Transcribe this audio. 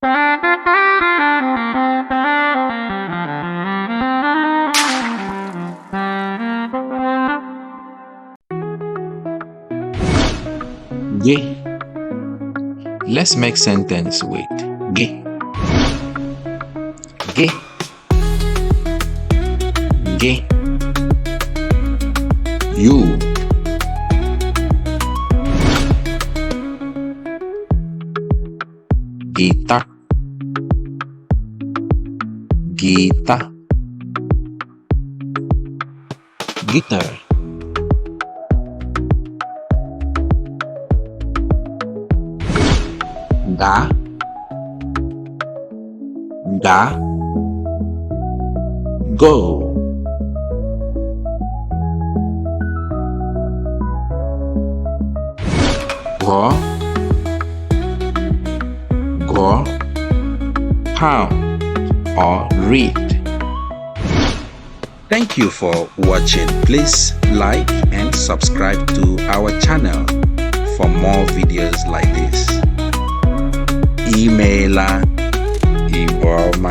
G. Let's make sentence with G. G. G. You. Kita. Gita. Guitar. Ga. Ga. Go. Go. Go. Count or read. Thank you for watching. Please like and subscribe to our channel for more videos like this. Email Igbo